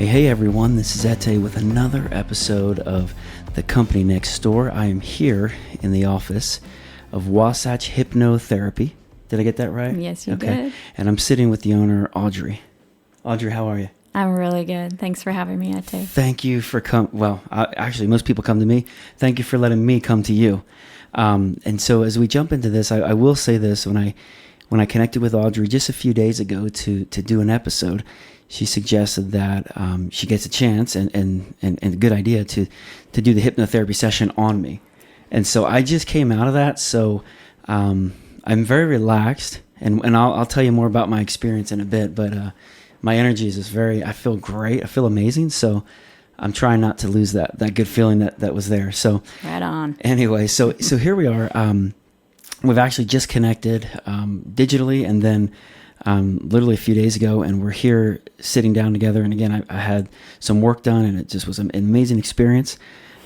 Hey everyone, this is Ete with another episode of The Company Next Door. I am here in the office of Wasatch Hypnotherapy. Did I get that right? Yes, you did. And I'm sitting with the owner, Audrey. Audrey, how are you? I'm really good. Thanks for having me, Ete. Thank you for actually, most people come to me. Thank you for letting me come to you. And so as we jump into this, I will say this. When I connected with Audrey just a few days ago to do an episode, she suggested that she gets a chance and a good idea to do the hypnotherapy session on me. And so I just came out of that. So I'm very relaxed, and I'll tell you more about my experience in a bit. But my energy is just I feel great. I feel amazing. So I'm trying not to lose that good feeling that was there. So right on. Anyway, so here we are. We've actually just connected digitally, and then literally a few days ago, and we're here sitting down together. And again, I had some work done, and it just was an amazing experience.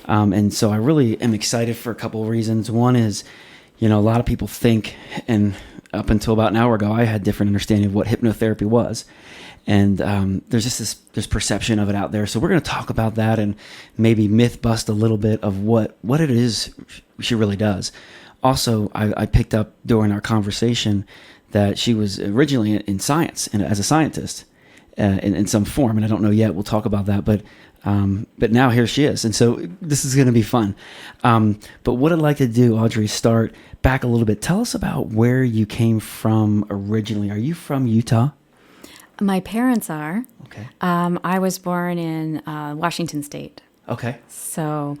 And so I really am excited for a couple of reasons. One is, a lot of people think, and up until about an hour ago, I had different understanding of what hypnotherapy was. And there's just this perception of it out there. So we're going to talk about that and maybe myth bust a little bit of what it is she really does. Also, I picked up during our conversation that she was originally in science and as a scientist in some form, and I don't know yet. We'll talk about that, but now here she is, and so this is going to be fun. But what I'd like to do, Audrey, start back a little bit. Tell us about where you came from originally. Are you from Utah? My parents are. Okay. I was born in Washington State. Okay. So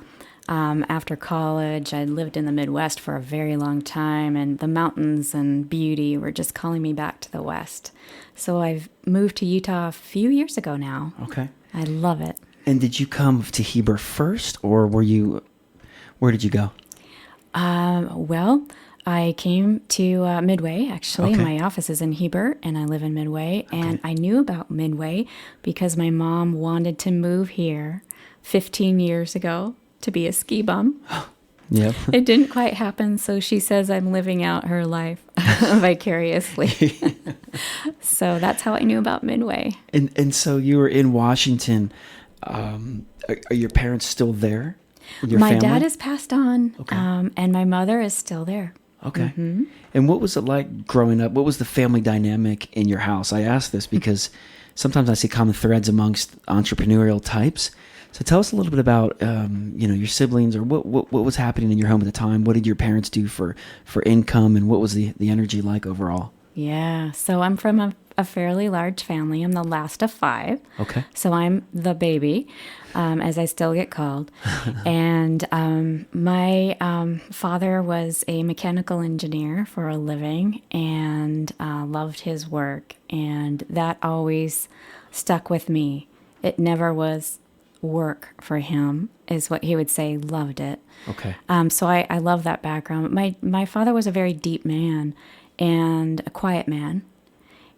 after college, I lived in the Midwest for a very long time, and the mountains and beauty were just calling me back to the West. So I've moved to Utah a few years ago now. Okay. I love it. And did you come to Heber first, or where did you go? Well, I came to Midway, actually. Okay. My office is in Heber, and I live in Midway. Okay. And I knew about Midway because my mom wanted to move here 15 years ago to be a ski bum. Yep. It didn't quite happen, so she says I'm living out her life vicariously. So that's how I knew about Midway. And so you were in Washington. Are your parents still there? My family? dad has passed on, Okay. and my mother is still there. Okay. Mm-hmm. And what was it like growing up? What was the family dynamic in your house? I ask this because sometimes I see common threads amongst entrepreneurial types. So tell us a little bit about, your siblings, or what was happening in your home at the time. What did your parents do for income, and what was the energy like overall? Yeah, so I'm from a fairly large family. I'm the last of 5. Okay. So I'm the baby, as I still get called. And my father was a mechanical engineer for a living and loved his work. And that always stuck with me. It never was work for him, is what he would say. Loved it. Okay. So I love that background. My father was a very deep man and a quiet man.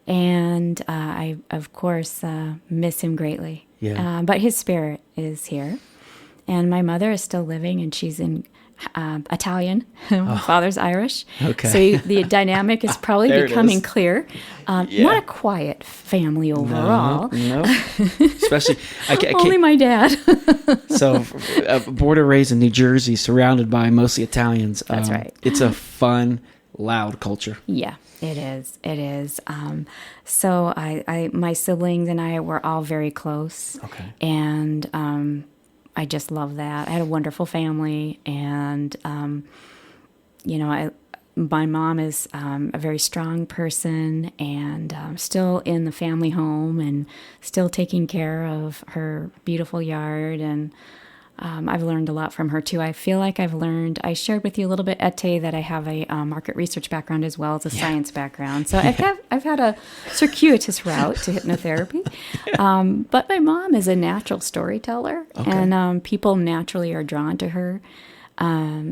And I, of course, miss him greatly. Yeah. But his spirit is here. And my mother is still living, and she's in Italian. My father's Irish. Okay. So the dynamic is probably becoming clear. Not a quiet family overall. No. Especially, Only my dad. So, born and raised in New Jersey, surrounded by mostly Italians. That's right. It's a fun, loud culture. Yeah, it is. It is. So my siblings and I were all very close. Okay. And I just love that. I had a wonderful family, and my mom is a very strong person, and still in the family home, and still taking care of her beautiful yard. And I've learned a lot from her too. I feel like I shared with you a little bit, Ete, that I have a market research background as well as a science background. So I've had a circuitous route to hypnotherapy. But my mom is a natural storyteller, and people naturally are drawn to her.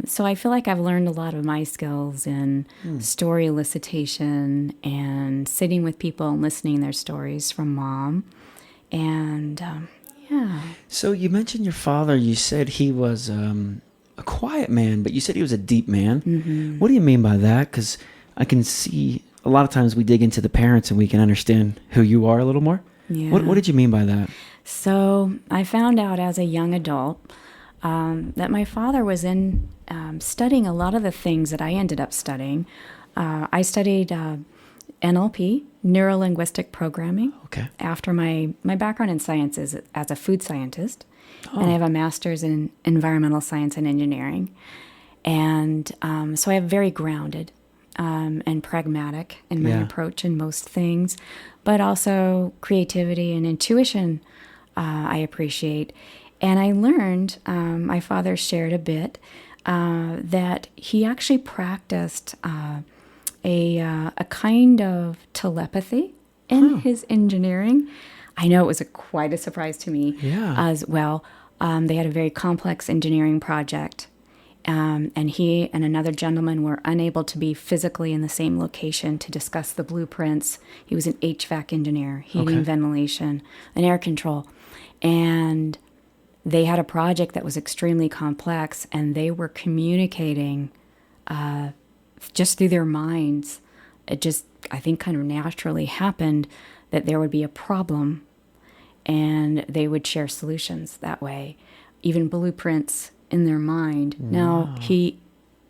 So I feel like I've learned a lot of my skills in story elicitation and sitting with people and listening their stories from mom. And yeah. So you mentioned your father. You said he was a quiet man, but you said he was a deep man. Mm-hmm. What do you mean by that? Because I can see a lot of times we dig into the parents and we can understand who you are a little more. Yeah. What did you mean by that? So I found out as a young adult that my father was in studying a lot of the things that I ended up studying. I studied NLP, neuro-linguistic programming. Okay. After my background in science is as a food scientist, and I have a master's in environmental science and engineering. And so I am very grounded and pragmatic in my approach in most things, but also creativity and intuition I appreciate. And I learned, my father shared a bit, that he actually practiced a kind of telepathy in his engineering. I know it was quite a surprise to me as well. They had a very complex engineering project, and he and another gentleman were unable to be physically in the same location to discuss the blueprints. He was an HVAC engineer, heating, ventilation, and air control. And they had a project that was extremely complex, and they were communicating just through their minds. It just, I think, kind of naturally happened that there would be a problem, and they would share solutions that way, even blueprints in their mind. Wow. Now, he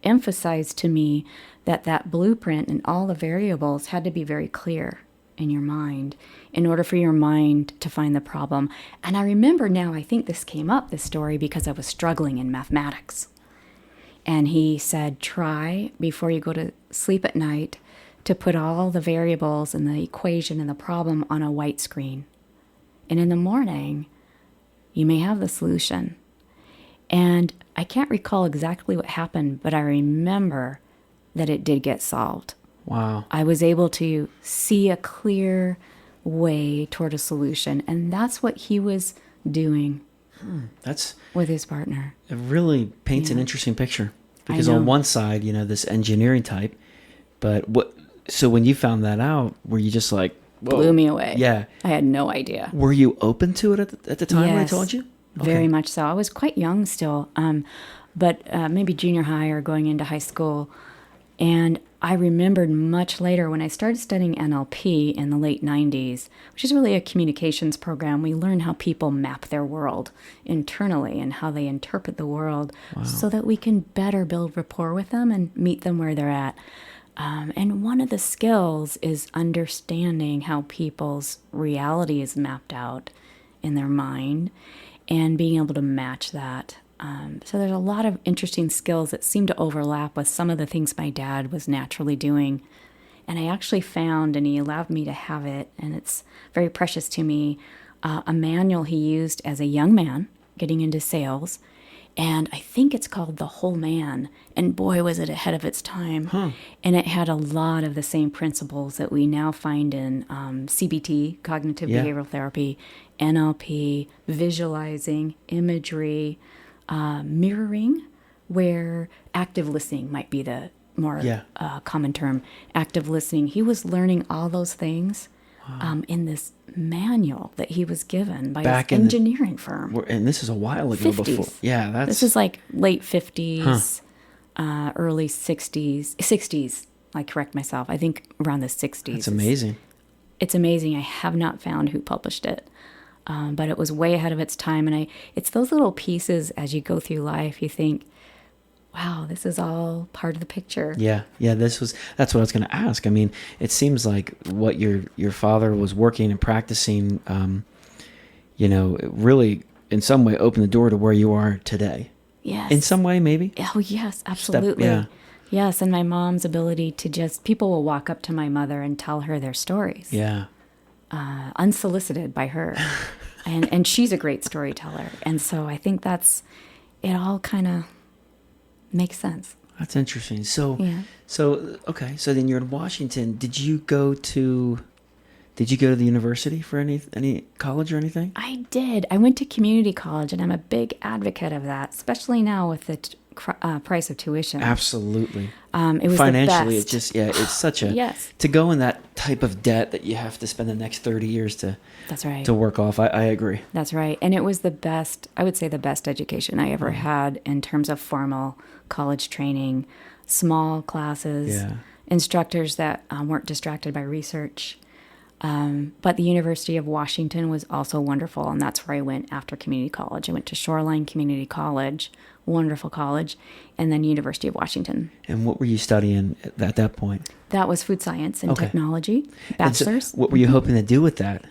emphasized to me that that blueprint and all the variables had to be very clear in your mind in order for your mind to find the problem. And I remember now, I think this came up, this story, because I was struggling in mathematics. And he said, try before you go to sleep at night to put all the variables and the equation and the problem on a white screen. And in the morning, you may have the solution. And I can't recall exactly what happened, but I remember that it did get solved. Wow. I was able to see a clear way toward a solution. And that's what he was doing That's with his partner. It really paints an interesting picture. Because on one side, this engineering type, but so when you found that out, were you just like, whoa. Blew me away. Yeah. I had no idea. Were you open to it at the time when I Yes, told you? Very much so. I was quite young still, but maybe junior high or going into high school. And I remembered much later when I started studying NLP in the late 90s, which is really a communications program. We learn how people map their world internally and how they interpret the world so that we can better build rapport with them and meet them where they're at. And one of the skills is understanding how people's reality is mapped out in their mind and being able to match that. So there's a lot of interesting skills that seem to overlap with some of the things my dad was naturally doing. And I actually found, and he allowed me to have it, and it's very precious to me, a manual he used as a young man getting into sales. And I think it's called The Whole Man. And boy, was it ahead of its time. And it had a lot of the same principles that we now find in CBT, cognitive behavioral therapy, NLP, visualizing, imagery, mirroring, where active listening might be the more common term. Active listening. He was learning all those things in this manual that he was given by his engineering firm. And this is a while ago 50s. before. Yeah, this is like late 50s, early 60s. I correct myself. I think around the 60s. That's amazing. It's amazing. I have not found who published it. But it was way ahead of its time. And it's those little pieces as you go through life, you think, wow, this is all part of the picture. Yeah. That's what I was going to ask. I mean, it seems like what your father was working and practicing, it really in some way opened the door to where you are today. Yes. In some way, maybe? Oh, yes, absolutely. Yes. And my mom's ability to people will walk up to my mother and tell her their stories. Yeah. Unsolicited by her. and she's a great storyteller. And so I think it all kind of makes sense. That's interesting. So then you're in Washington. Did you go to the university for any college or anything? I did. I went to community college, and I'm a big advocate of that, especially now with the price of tuition. Absolutely. It was financially, the best. It's such a to go in that type of debt that you have to spend the next 30 years to. That's right. To work off. I agree. That's right. And it was the best, I would say the best education I ever had in terms of formal college training, small classes, instructors that weren't distracted by research. But the University of Washington was also wonderful, and that's where I went after community college. I went to Shoreline Community College, wonderful college, and then University of Washington. And what were you studying at that point? That was food science and technology, And so bachelor's. what were you hoping to do with that?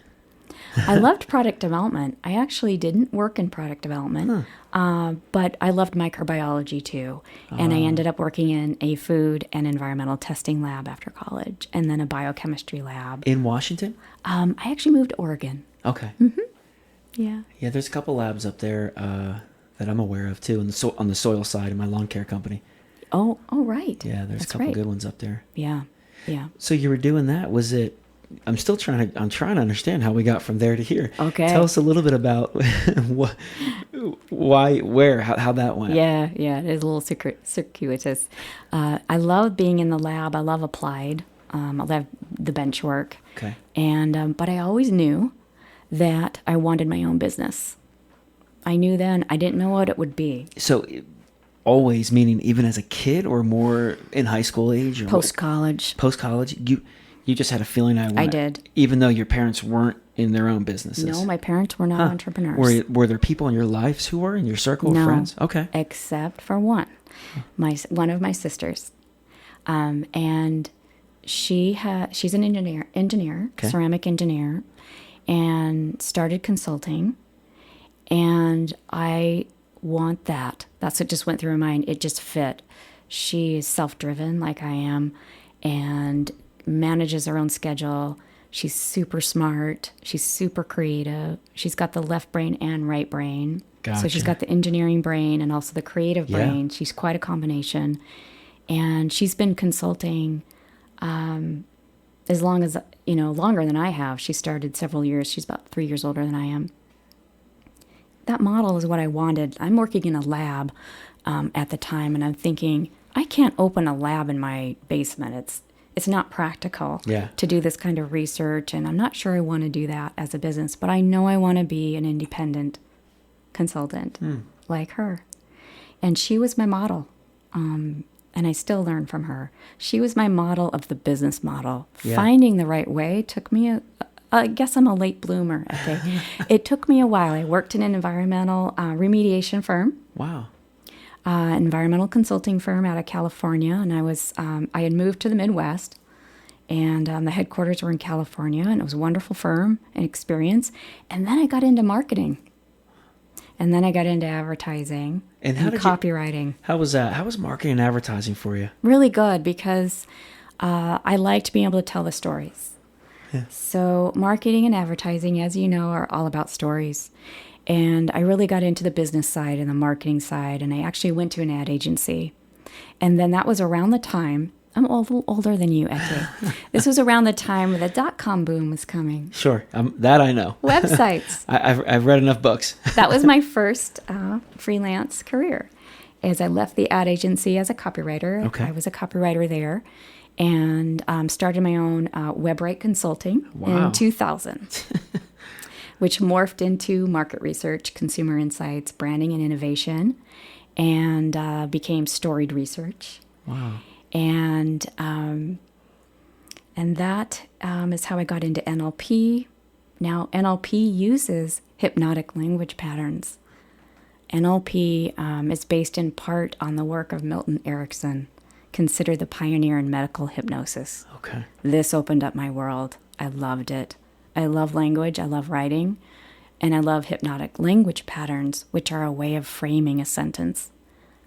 I loved product development. I actually didn't work in product development, but I loved microbiology too. And I ended up working in a food and environmental testing lab after college, and then a biochemistry lab. In Washington? I actually moved to Oregon. Okay. Yeah. Yeah, there's a couple labs up there that I'm aware of too, on the soil side in my lawn care company. Oh, right. Yeah, there's That's a couple right. good ones up there. Yeah. So you were doing that. Was it? I'm trying to understand how we got from there to here. Okay. Tell us a little bit about why, where, how that went. Yeah, it is a little circuitous. I love being in the lab. I love applied. I love the bench work. Okay. And but I always knew that I wanted my own business. I knew then. I didn't know what it would be. So, always, meaning even as a kid, or more in high school age, or Post college. Post college, you just had a feeling I did. even though your parents weren't in their own businesses. No, my parents were not entrepreneurs. Were there people in your lives who were in your circle No, of friends? Okay. except for one of my sisters, and she's an engineer, Okay. ceramic engineer, and started consulting. And I want that. That's what just went through my mind. It just fit. She is self-driven like I am, and manages her own schedule. She's super smart. She's super creative. She's got the left brain and right brain. Gotcha. So she's got the engineering brain and also the creative brain. She's quite a combination. And she's been consulting as long as, longer than I have. She started several years. She's about 3 years older than I am. That model is what I wanted. I'm working in a lab at the time, and I'm thinking, I can't open a lab in my basement. It's not practical to do this kind of research, and I'm not sure I want to do that as a business, but I know I want to be an independent consultant like her. And she was my model, and I still learn from her. She was my model of the business model. Yeah. Finding the right way took me I guess I'm a late bloomer. Okay. It took me a while. I worked in an environmental remediation firm. Wow. Environmental consulting firm out of California, and I had moved to the Midwest, and the headquarters were in California, and it was a wonderful firm and experience. And then I got into marketing, and then I got into advertising and copywriting. How was that? How was marketing and advertising for you? Really good, because I liked being able to tell the stories. Yeah. So marketing and advertising, as you know, are all about stories. And I really got into the business side and the marketing side, and I actually went to an ad agency. And then that was around the time, I'm a little older than you, Eke. This was around the time where the dot-com boom was coming. Sure, that I know. Websites. I've read enough books. That was my first freelance career, as I left the ad agency as a copywriter. Okay. I was a copywriter there, and started my own WebWrite consulting in 2000. Which morphed into market research, consumer insights, branding and innovation, and became storied research. Wow. And that is how I got into NLP. Now, NLP uses hypnotic language patterns. NLP is based in part on the work of Milton Erickson, considered the pioneer in medical hypnosis. Okay. This opened up my world. I loved it. I love language, I love writing, and I love hypnotic language patterns, which are a way of framing a sentence,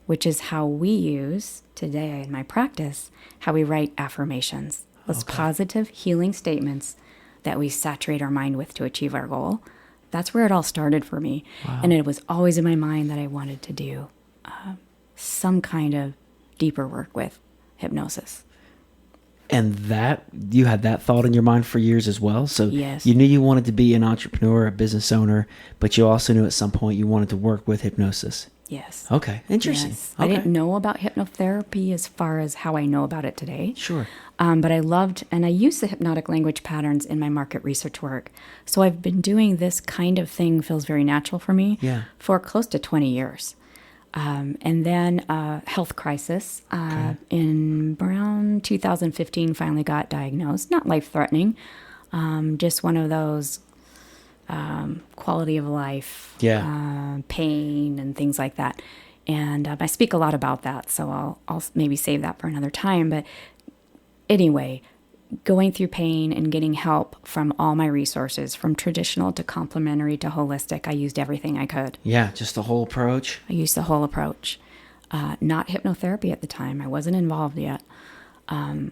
which is how we use today in my practice, how we write affirmations, those positive healing statements that we saturate our mind with to achieve our goal. That's where it all started for me. Wow. And it was always in my mind that I wanted to do some kind of deeper work with hypnosis. And that, you had that thought in your mind for years as well? So yes. You knew you wanted to be an entrepreneur, a business owner, but you also knew at some point you wanted to work with hypnosis. Yes. Okay, interesting. Yes. Okay. I didn't know about hypnotherapy as far as how I know about it today. Sure. But I loved, and I use the hypnotic language patterns in my market research work. So I've been doing this kind of thing, feels very natural for me, for close to 20 years. And then health crisis in around 2015 finally got diagnosed. Not life-threatening, Just one of those quality of life, pain and things like that. And I speak a lot about that, so I'll maybe save that for another time. But anyway, going through pain and getting help from all my resources, from traditional to complementary to holistic, I used everything I could. Yeah, just the whole approach. I used the whole approach. Not hypnotherapy at the time. I wasn't involved yet. And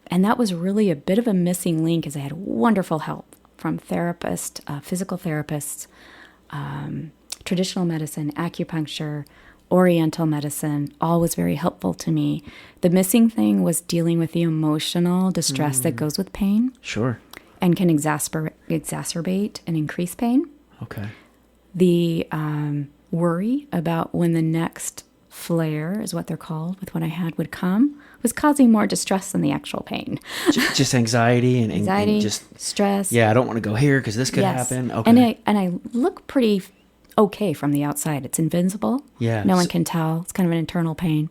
that was really a bit of a missing link, as I had wonderful help from therapists, physical therapists, traditional medicine, acupuncture, Oriental medicine, all was very helpful to me. The missing thing was dealing with the emotional distress that goes with pain. Sure. And can exacerbate and increase pain. Okay. The worry about when the next flare, is what they're called, with what I had would come, was causing more distress than the actual pain. Just anxiety and just stress. Yeah, I don't want to go here because this could happen. Okay. And I look pretty okay from the outside. It's invincible. Yeah. No one can tell. It's kind of an internal pain.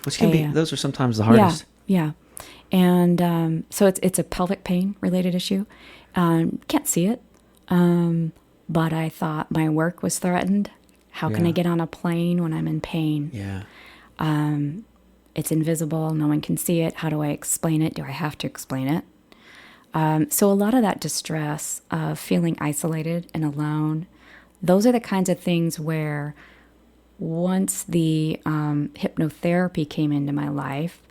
Which can be, those are sometimes the hardest. Yeah. And so it's a pelvic pain related issue. Can't see it. But I thought my work was threatened. How can I get on a plane when I'm in pain? Yeah. It's invisible. No one can see it. How do I explain it? Do I have to explain it? So a lot of that distress of feeling isolated and alone, those are the kinds of things where once the hypnotherapy came into my life,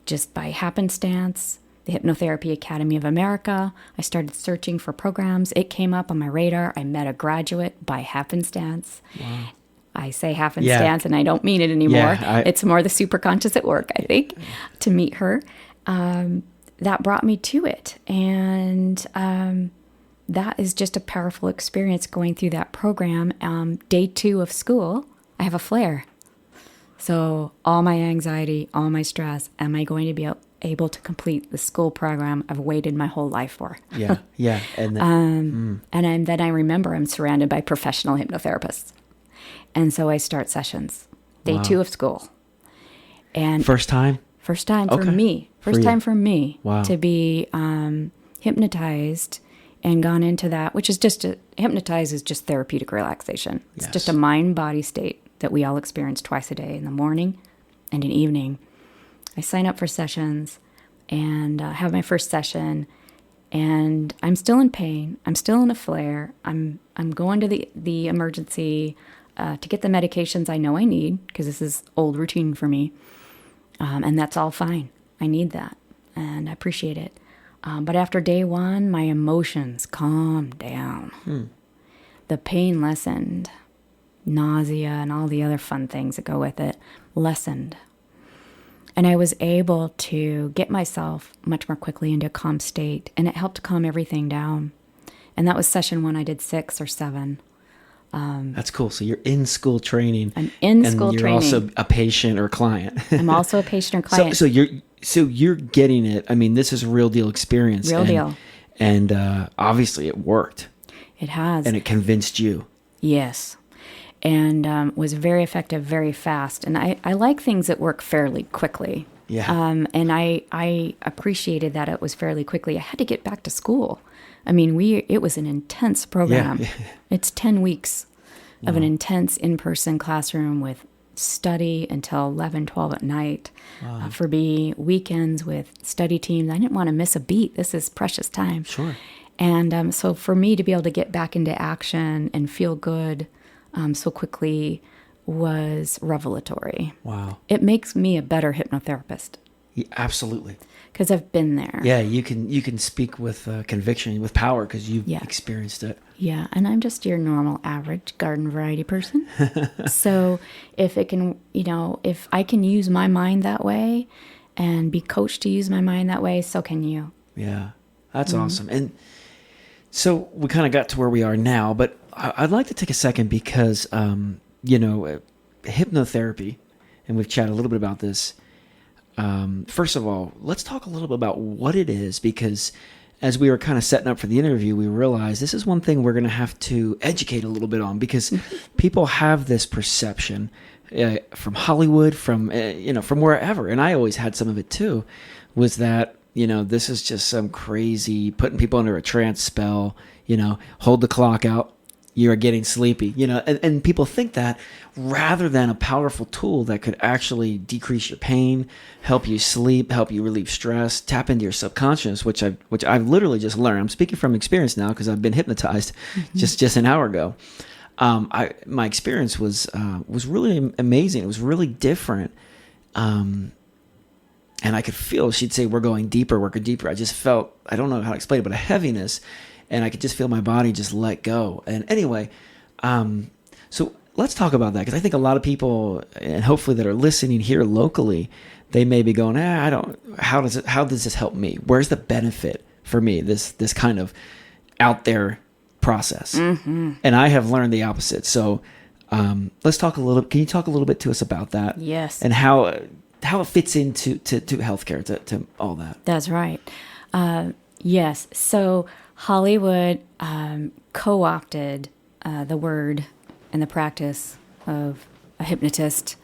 just by happenstance, the Hypnotherapy Academy of America, I started searching for programs. It came up on my radar. I met a graduate by happenstance. Wow. I say happenstance, and I don't mean it anymore. It's more the superconscious at work, I think, to meet her. That brought me to it. And that is just a powerful experience going through that program. Day 2 of school, I have a flare. So all my anxiety, all my stress, am I going to be able to complete the school program I've waited my whole life for? Yeah. And then I remember I'm surrounded by professional hypnotherapists. And so I start sessions, day 2 of school. And first time for me. First time for me Wow. to be hypnotized and gone into that, which is hypnotize is just therapeutic relaxation. It's just a mind-body state that we all experience twice a day, in the morning and in evening. I sign up for sessions and have my first session, and I'm still in pain. I'm still in a flare. I'm going to the emergency to get the medications I know I need, because this is old routine for me. And that's all fine. I need that, and I appreciate it. But after day 1, my emotions calmed down. The pain lessened. Nausea and all the other fun things that go with it lessened. And I was able to get myself much more quickly into a calm state, and it helped calm everything down. And that was session 1. I did 6 or 7. That's cool. So you're in school training. I'm in school training. And you're also a patient or client. I'm also a patient or client. So you're getting it. I mean, this is a real deal experience. Real deal. And obviously it worked. It has. And it convinced you. Yes. And was very effective, very fast. And I like things that work fairly quickly. Yeah. And I appreciated that it was fairly quickly. I had to get back to school. I mean, it was an intense program. Yeah. It's 10 weeks of an intense in-person classroom with study until 11, 12 at night. Wow. For me, weekends with study teams. I didn't want to miss a beat. This is precious time. Sure. And so for me to be able to get back into action and feel good so quickly was revelatory. Wow. It makes me a better hypnotherapist. Yeah, absolutely. Because I've been there. Yeah, you can speak with conviction, with power, because you've experienced it. Yeah, and I'm just your normal, average garden variety person. So if I can use my mind that way and be coached to use my mind that way, so can you. Yeah, that's awesome. And so we kind of got to where we are now, but I'd like to take a second because, hypnotherapy, and we've chatted a little bit about this. First of all, let's talk a little bit about what it is, because as we were kind of setting up for the interview, we realized this is one thing we're going to have to educate a little bit on, because people have this perception from Hollywood, from wherever, and I always had some of it too, was that this is just some crazy putting people under a trance spell, hold the clock out. You're getting sleepy, and people think that rather than a powerful tool that could actually decrease your pain, help you sleep, help you relieve stress, tap into your subconscious, which I've literally just learned. I'm speaking from experience now because I've been hypnotized just an hour ago. My experience was really amazing. It was really different. And I could feel, she'd say, we're going deeper. I just felt, I don't know how to explain it, but a heaviness. And I could just feel my body just let go. And anyway, so let's talk about that, because I think a lot of people, and hopefully that are listening here locally, they may be going, how does this help me? Where's the benefit for me? This kind of out there process. Mm-hmm. And I have learned the opposite. So let's talk can you talk a little bit to us about that? Yes. And how it fits into healthcare, to all that. That's right. Yes. So Hollywood co-opted the word and the practice of a hypnotist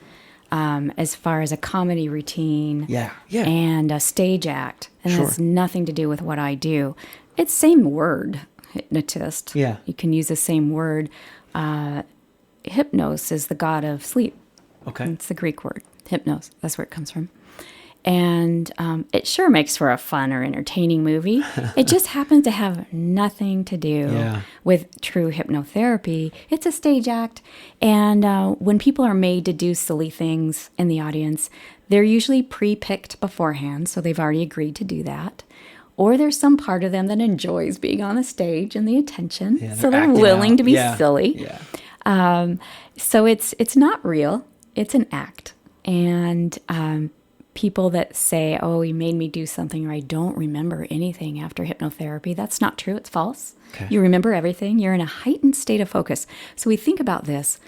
as far as a comedy routine and a stage act. And Sure. has nothing to do with what I do. It's same word, hypnotist. Yeah. You can use the same word. Hypnos is the god of sleep. Okay. It's the Greek word, hypnos. That's where it comes from. And it sure makes for a fun or entertaining movie. It just happens to have nothing to do with true hypnotherapy. It's a stage act. And when people are made to do silly things in the audience, they're usually pre-picked beforehand, so they've already agreed to do that. Or there's some part of them that enjoys being on the stage and the attention, so they're willing to be silly. Yeah. So it's not real. It's an act. And people that say, oh, you made me do something, or I don't remember anything after hypnotherapy, that's not true. It's false. Okay. You remember everything. You're in a heightened state of focus. So we think about this.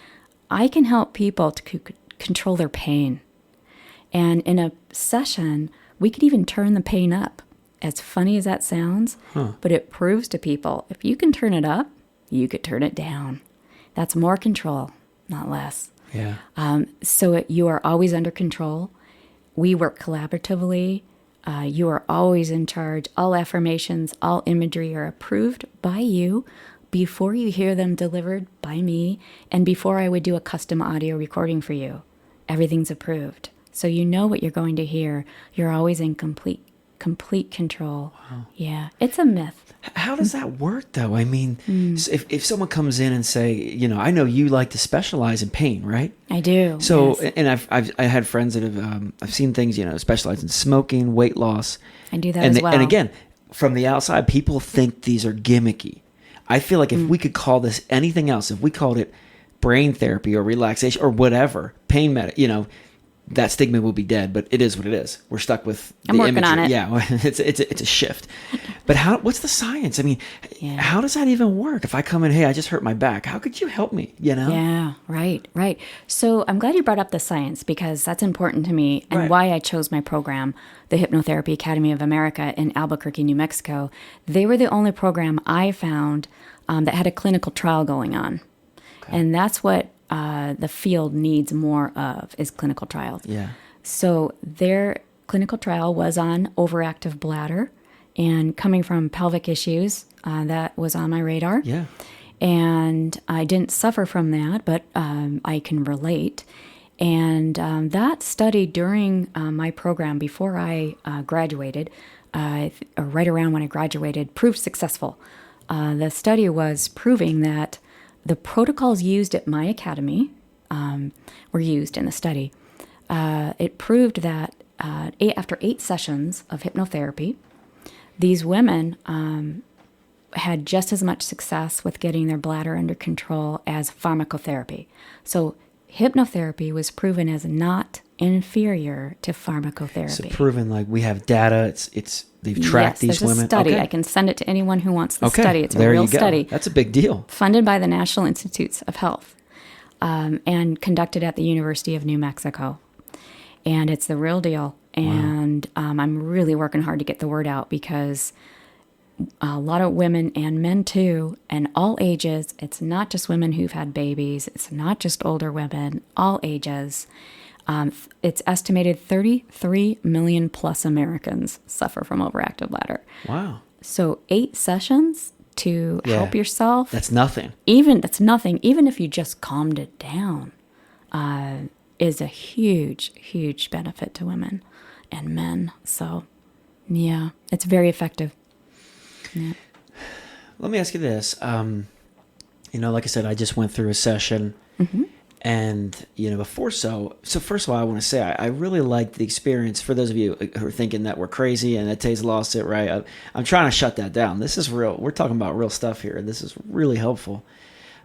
I can help people to control their pain. And in a session, we could even turn the pain up. As funny as that sounds, but it proves to people, if you can turn it up, you could turn it down. That's more control, not less. Yeah. So you are always under control. We work collaboratively. You are always in charge. All affirmations, all imagery are approved by you before you hear them delivered by me, and before I would do a custom audio recording for you. Everything's approved. So you know what you're going to hear. You're always in complete control. Wow. Yeah, it's a myth. How does that work, though? I mean, so if someone comes in and say, I know you like to specialize in pain, right? I do. So, yes. And I had friends that have, I've seen things, specialize in smoking, weight loss. I do that as well. And again, from the outside, people think these are gimmicky. I feel like if we could call this anything else, if we called it brain therapy or relaxation or whatever, pain that stigma will be dead, but it is what it is. We're stuck with the I'm working imagery. on it. Yeah, it's a shift. But what's the science? I mean, how does that even work? If I come in, hey, I just hurt my back. How could you help me? Yeah, right. So I'm glad you brought up the science, because that's important to me, and why I chose my program, the Hypnotherapy Academy of America in Albuquerque, New Mexico. They were the only program I found that had a clinical trial going on. Okay. And that's what the field needs more of, is clinical trials. Yeah. So their clinical trial was on overactive bladder, and coming from pelvic issues, that was on my radar. Yeah. And I didn't suffer from that, but I can relate. And that study during my program before I graduated, or right around when I graduated, proved successful. The study was proving that the protocols used at my academy were used in the study. It proved that after 8 sessions of hypnotherapy, these women had just as much success with getting their bladder under control as pharmacotherapy. So hypnotherapy was proven as not inferior to pharmacotherapy. So proven, like, we have data. They've tracked these women. There's a study. Okay. I can send it to anyone who wants the study. It's a real study. That's a big deal. Funded by the National Institutes of Health and conducted at the University of New Mexico. And it's the real deal. And I'm really working hard to get the word out, because a lot of women and men too, and all ages, it's not just women who've had babies, it's not just older women, all ages, It's estimated 33 million plus Americans suffer from overactive bladder. Wow. So 8 sessions to help yourself. That's nothing. That's nothing. Even if you just calmed it down, is a huge, huge benefit to women and men. So, yeah, it's very effective. Yeah. Let me ask you this. Like I said, I just went through a session. Mm-hmm. And, before so first of all, I want to say I really liked the experience. For those of you who are thinking that we're crazy and that Tay's lost it, right? I'm trying to shut that down. This is real. We're talking about real stuff here. This is really helpful.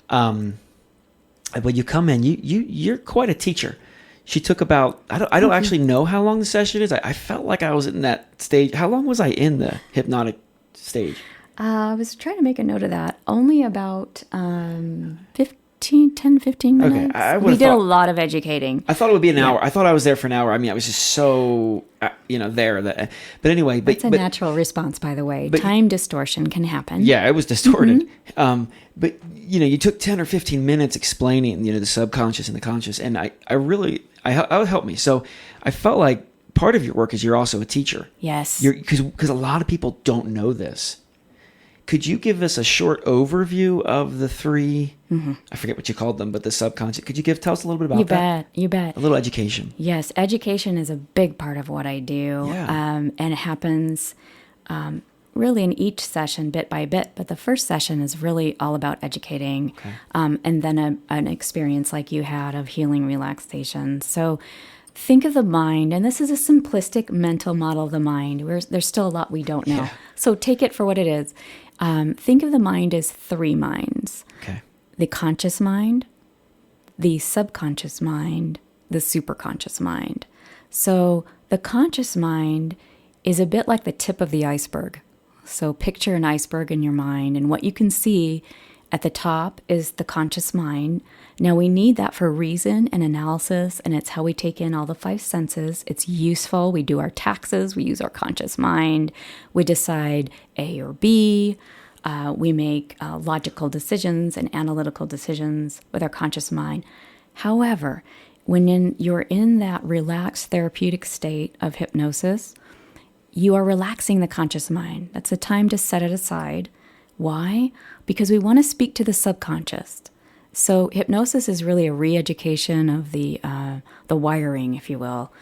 But you come in, you're quite a teacher. She took about, I don't actually know how long the session is. I felt like I was in that stage. How long was I in the hypnotic stage? I was trying to make a note of that. Only about 10, 15 minutes. Okay, we did a lot of educating. I thought it would be an hour. I thought I was there for an hour. I mean, I was just so, there. But anyway. It's a natural response, by the way. Time distortion can happen. Yeah, it was distorted. But, you took 10 or 15 minutes explaining, the subconscious and the conscious. And I would help me. So I felt like part of your work is you're also a teacher. Yes. Because a lot of people don't know this. Could you give us a short overview of the 3, I forget what you called them, but the subconscious. Could you tell us a little bit about that? You bet. A little education. Yes, education is a big part of what I do. Yeah. And it happens really in each session, bit by bit. But the first session is really all about educating. Okay. And then an experience like you had of healing relaxation. So think of the mind, and this is a simplistic mental model of the mind. There's still a lot we don't know. Yeah. So take it for what it is. Think of the mind as 3 minds. Okay. The conscious mind, the subconscious mind, the superconscious mind. So the conscious mind is a bit like the tip of the iceberg. So picture an iceberg in your mind, and what you can see at the top is the conscious mind. Now, we need that for reason and analysis, and it's how we take in all the 5 senses. It's useful. We do our taxes. We use our conscious mind. We decide A or B. We make logical decisions and analytical decisions with our conscious mind. However, when you're in that relaxed therapeutic state of hypnosis, you are relaxing the conscious mind. That's a time to set it aside. Why? Because we want to speak to the subconscious. So hypnosis is really a re-education of the wiring, if you will.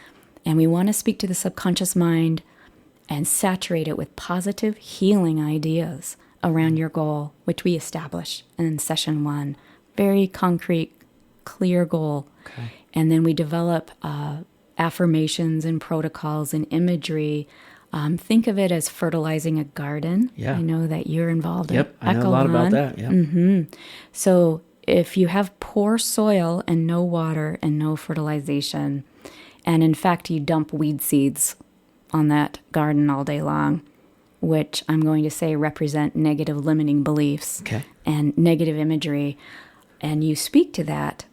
And we want to speak to the subconscious mind and saturate it with positive healing ideas around your goal, which we establish in session 1. Very concrete, clear goal. Okay. And then we develop affirmations and protocols and imagery. Think of it as fertilizing a garden. Yeah. I know that you're involved in Yep, I know a lot about that. Yeah. Mm-hmm. So if you have poor soil and no water and no fertilization, and in fact you dump weed seeds on that garden all day long, which I'm going to say represent negative limiting beliefs and negative imagery, and you speak to that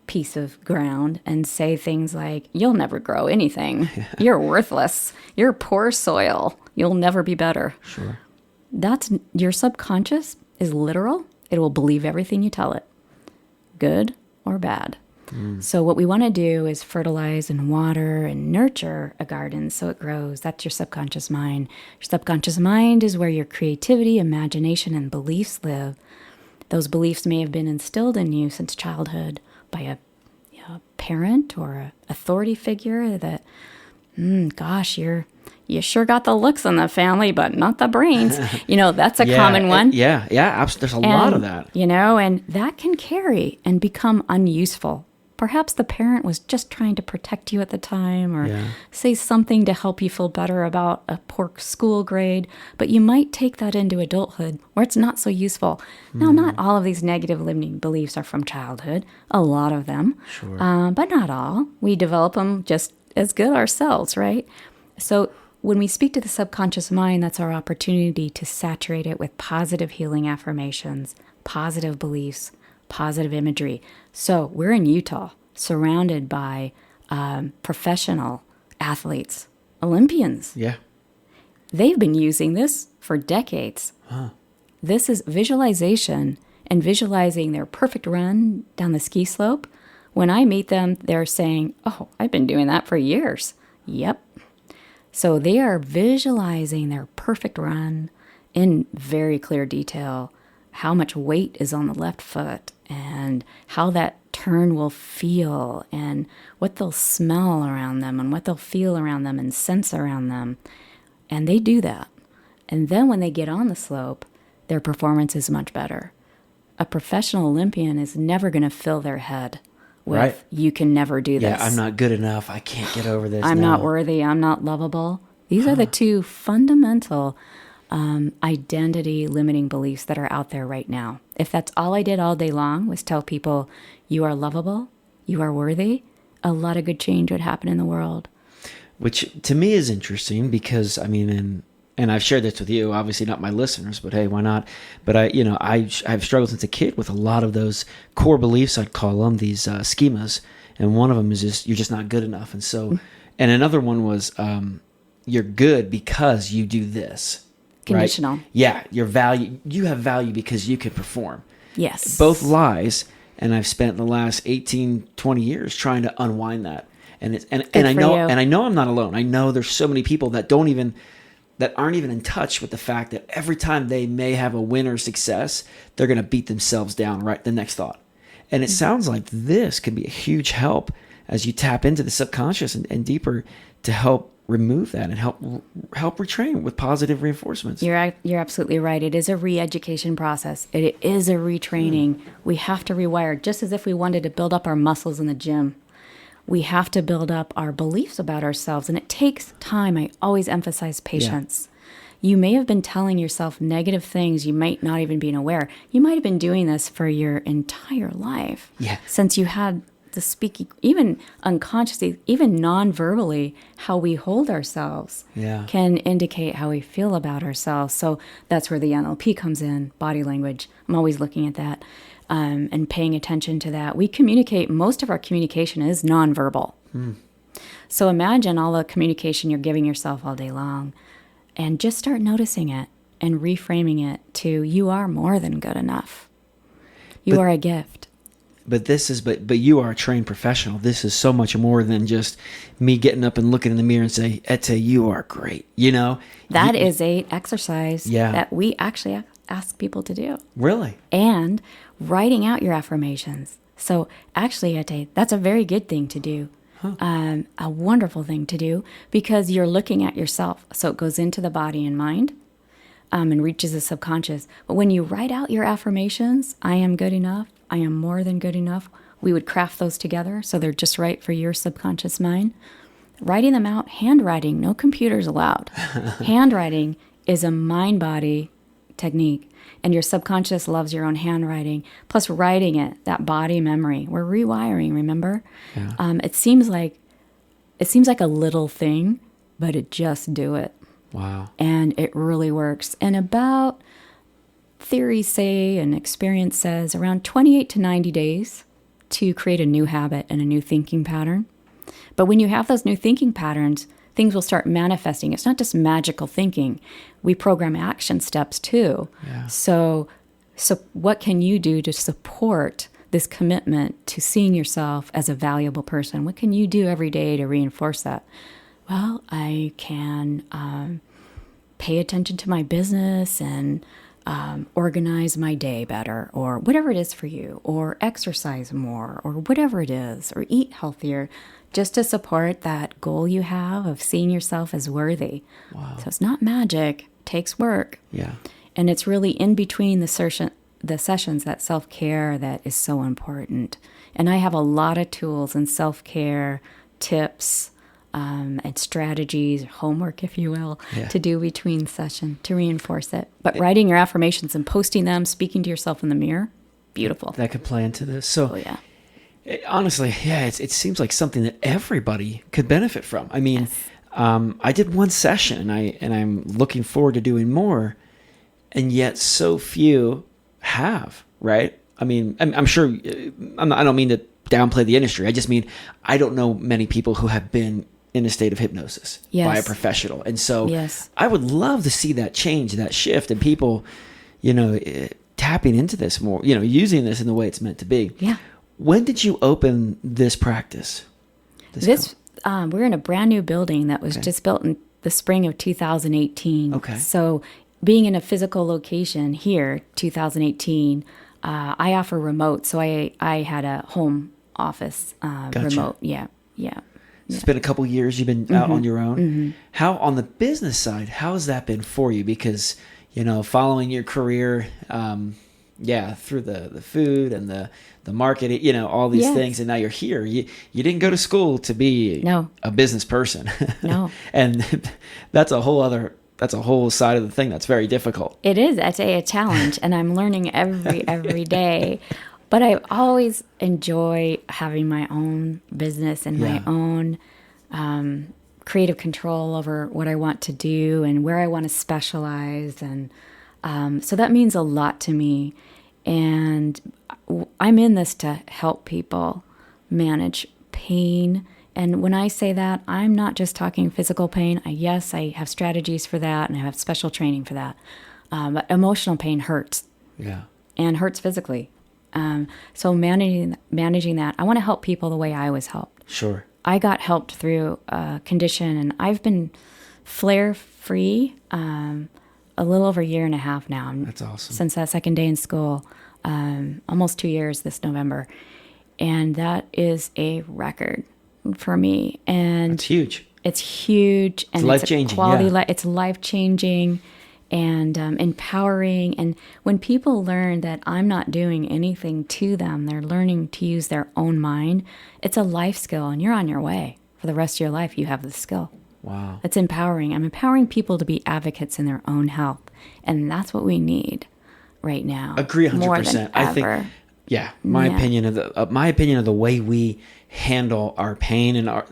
piece of ground and say things like, you'll never grow anything. You're worthless. You're poor soil. You'll never be better. Sure. That's your subconscious is literal. It will believe everything you tell it, good or bad. So what we want to do is fertilize and water and nurture a garden so it grows. That's your subconscious mind. Your subconscious mind is where your creativity, imagination, and beliefs live. Those beliefs may have been instilled in you since childhood by a parent or an authority figure that, gosh, you sure got the looks in the family, but not the brains. That's a common one. Yeah, absolutely. There's a lot of that. And that can carry and become unuseful. Perhaps the parent was just trying to protect you at the time or say something to help you feel better about a poor school grade, but you might take that into adulthood where it's not so useful. Now, not all of these negative limiting beliefs are from childhood, a lot of them, but not all. We develop them just as good ourselves, right? So when we speak to the subconscious mind, that's our opportunity to saturate it with positive healing affirmations, positive beliefs, positive imagery. So we're in Utah, surrounded by professional athletes, Olympians. Yeah. They've been using this for decades. Huh. This is visualization and visualizing their perfect run down the ski slope When I meet them, they're saying, oh, I've been doing that for years. Yep. So they are visualizing their perfect run in very clear detail, how much weight is on the left foot and how that turn will feel and what they'll smell around them and what they'll feel around them and sense around them. And they do that. And then when they get on the slope, their performance is much better. A professional Olympian is never going to fill their head with, right. You can never do this. Yeah, I'm not good enough. I can't get over this. I'm not worthy. I'm not lovable. These are the two fundamental identity limiting beliefs that are out there right now. If that's all I did all day long was tell people you are lovable, you are worthy, a lot of good change would happen in the world. Which to me is interesting because, I mean, and I've shared this with you, obviously not my listeners, but hey, why not? But I've struggled since a kid with a lot of those core beliefs, I'd call them, these schemas. And one of them is just, you're just not good enough. And so, and another one was, you're good because you do this. Conditional. Right? Yeah. You have value because you can perform. Yes. Both lies. And I've spent the last 18, 20 years trying to unwind that. And I know I'm not alone. I know there's so many people that aren't even in touch with the fact that every time they may have a win or success, they're going to beat themselves down right the next thought. And it sounds like this could be a huge help as you tap into the subconscious and deeper to help remove that and help retrain with positive reinforcements. You're absolutely right. It is a re-education process. It is a retraining. We have to rewire, just as if we wanted to build up our muscles in the gym. We have to build up our beliefs about ourselves, and it takes time. I always emphasize patience. Yeah. You may have been telling yourself negative things. You might not even be aware. You might have been doing this for your entire life. Yeah. Since you had the speaking, even unconsciously, even non-verbally, how we hold ourselves can indicate how we feel about ourselves. So that's where the NLP comes in, body language. I'm always looking at that. And paying attention to that. We communicate, most of our communication is nonverbal. So imagine all the communication you're giving yourself all day long and just start noticing it and reframing it to, you are more than good enough. You are a gift. But you are a trained professional. This is so much more than just me getting up and looking in the mirror and say, Ette, you are great. That is a exercise that we actually ask people to do. Really? And writing out your affirmations. So actually, Ette, that's a very good thing to do. A wonderful thing to do because you're looking at yourself. So it goes into the body and mind and reaches the subconscious. But when you write out your affirmations, I am good enough, I am more than good enough, we would craft those together so they're just right for your subconscious mind. Writing them out, handwriting, no computers allowed. Handwriting is a mind-body technique, and your subconscious loves your own handwriting. Plus writing it, that body memory, we're rewiring, remember? Yeah. It seems like a little thing, but just do it. Wow. And it really works. And about, theories say and experience says, around 28 to 90 days to create a new habit and a new thinking pattern. But when you have those new thinking patterns, things will start manifesting. It's not just magical thinking. We program action steps too. Yeah. So what can you do to support this commitment to seeing yourself as a valuable person? What can you do every day to reinforce that? Well, I can pay attention to my business and organize my day better, or whatever it is for you, or exercise more, or whatever it is, or eat healthier, just to support that goal you have of seeing yourself as worthy. Wow. So it's not magic, it takes work. Yeah. And it's really in between the sessions, that self-care that is so important. And I have a lot of tools and self-care tips and strategies, homework, if you will, to do between session to reinforce it. But writing your affirmations and posting them, speaking to yourself in the mirror, beautiful. That could play into this. So, honestly, it seems like something that everybody could benefit from. I mean, I did one session, and I'm looking forward to doing more, and yet so few have. Right? I mean, I'm sure. I don't mean to downplay the industry. I just mean I don't know many people who have been in a state of hypnosis by a professional. And so I would love to see that change, that shift, and people, tapping into this more, using this in the way it's meant to be. Yeah. When did you open this practice? We're in a brand new building that was just built in the spring of 2018. Okay. So being in a physical location here, 2018, I offer remote. So I had a home office Gotcha. remote. Yeah. It's been a couple years you've been out on your own. How, on the business side, how has that been for you? Because, following your career, through the food and the marketing, all these things, and now you're here. You didn't go to school to be a business person. No. And that's a whole side of the thing that's very difficult. It is. That's a challenge, and I'm learning every day. But I always enjoy having my own business and my own creative control over what I want to do and where I want to specialize. And so that means a lot to me. And I'm in this to help people manage pain. And when I say that, I'm not just talking physical pain. Yes, I have strategies for that, and I have special training for that. But emotional pain hurts. Yeah. And hurts physically. So managing that, I want to help people the way I was helped. Sure. I got helped through a condition, and I've been flare-free a little over a year and a half now. That's awesome. Since that second day in school, almost 2 years this November. And that is a record for me. And it's huge. It's huge. And it's life-changing. It's life-changing and empowering. And when people learn that I'm not doing anything to them, they're learning to use their own mind. It's a life skill, and you're on your way. For the rest of your life, you have the skill. Wow. It's empowering. I'm empowering people to be advocates in their own health. And that's what we need right now. Agree 100%. More than I think, ever. my opinion of the way we handle our pain and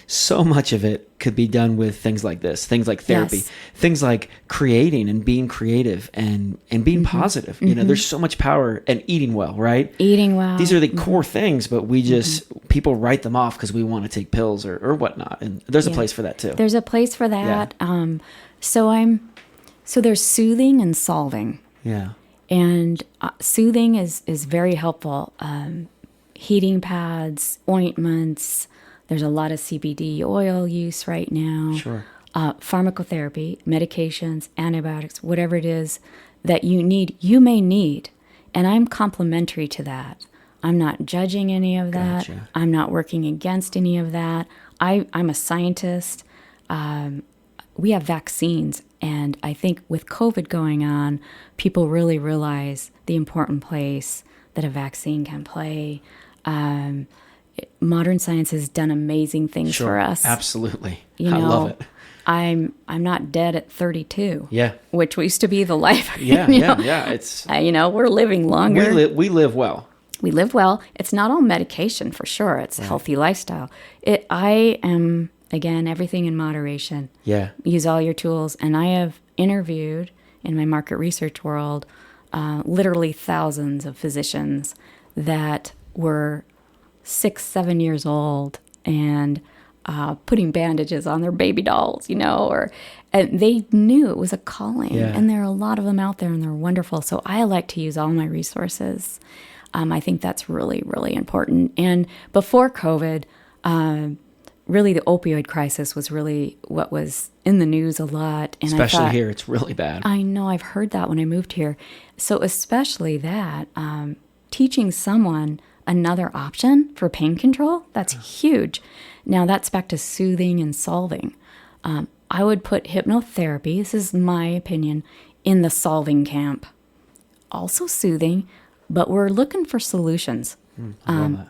so much of it could be done with things like this, things like therapy, things like creating and being creative and being positive. There's so much power, and eating well, right? Eating well. These are the core things, but we just, people write them off because we want to take pills or whatnot. And there's a place for that too. There's a place for that. Yeah. So there's soothing and solving. Yeah. And soothing is very helpful. Heating pads, ointments. There's a lot of CBD oil use right now. Sure. Pharmacotherapy, medications, antibiotics, whatever it is that you may need. And I'm complimentary to that. I'm not judging any of that. Gotcha. I'm not working against any of that. I'm a scientist. We have vaccines. And I think with COVID going on, people really realize the important place that a vaccine can play. Modern science has done amazing things for us. Absolutely. I love it. I'm not dead at 32. Yeah. Which used to be the life. Yeah. It's we're living longer. We live well. We live well. It's not all medication for sure. It's a healthy lifestyle. I am, again, everything in moderation. Yeah. Use all your tools. And I have interviewed in my market research world literally thousands of physicians that were 6-7 years old and putting bandages on their baby dolls, and they knew it was a calling. Yeah. And there are a lot of them out there, and they're wonderful. So I like to use all my resources. I think that's really, really important. And before COVID, really the opioid crisis was really what was in the news a lot. And especially here, it's really bad. I know, I've heard that when I moved here. So especially that, teaching someone another option for pain control, that's huge. Now that's back to soothing and solving. I would put hypnotherapy, this is my opinion, in the solving camp. Also soothing, but we're looking for solutions,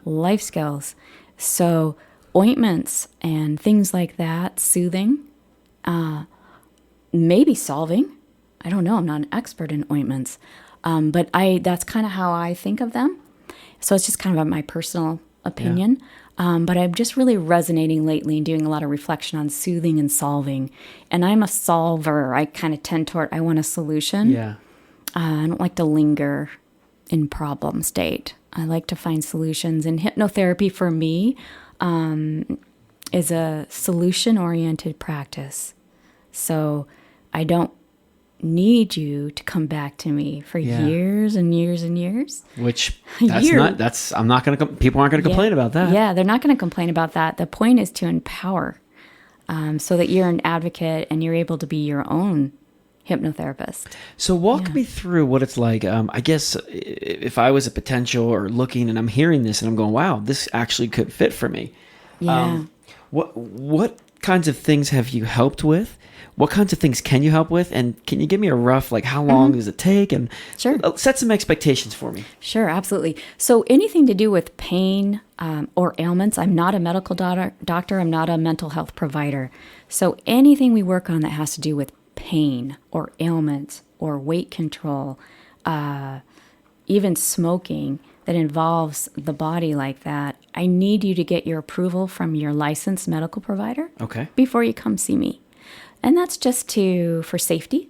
life skills. So ointments and things like that, soothing, maybe solving. I don't know, I'm not an expert in ointments, but that's kind of how I think of them. So it's just kind of my personal opinion. But I'm just really resonating lately and doing a lot of reflection on soothing and solving. And I'm a solver. I kind of tend toward, I want a solution. Yeah. I don't like to linger in problem state. I like to find solutions. And hypnotherapy for me is a solution-oriented practice. So I don't need you to come back to me for years and years and years. Which I'm not going to, people aren't going to complain about that. Yeah, they're not going to complain about that. The point is to empower so that you're an advocate and you're able to be your own hypnotherapist. So walk me through what it's like. I guess if I was a potential or looking and I'm hearing this and I'm going, wow, this actually could fit for me. Yeah. What kinds of things have you helped with? What kinds of things can you help with? And can you give me a rough, like, how long does it take? And Sure. Set some expectations for me. Sure, absolutely. So anything to do with pain or ailments, I'm not a medical doctor. I'm not a mental health provider. So anything we work on that has to do with pain or ailments or weight control, even smoking that involves the body like that, I need you to get your approval from your licensed medical provider before you come see me. And that's just for safety.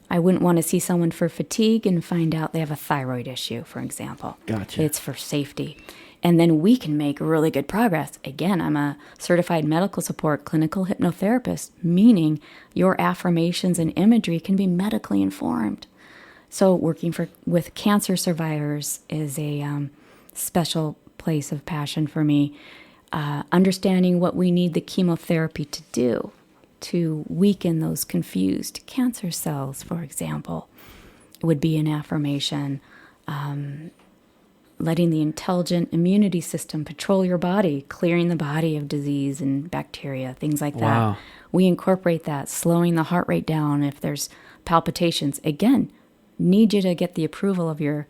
I wouldn't want to see someone for fatigue and find out they have a thyroid issue, for example. Gotcha. It's for safety. And then we can make really good progress. Again, I'm a certified medical support clinical hypnotherapist, meaning your affirmations and imagery can be medically informed. So working with cancer survivors is a special place of passion for me. Understanding what we need the chemotherapy to do to weaken those confused cancer cells, for example, would be an affirmation. Letting the intelligent immunity system patrol your body, clearing the body of disease and bacteria, things like that. We incorporate that, slowing the heart rate down if there's palpitations. Again, need you to get the approval of your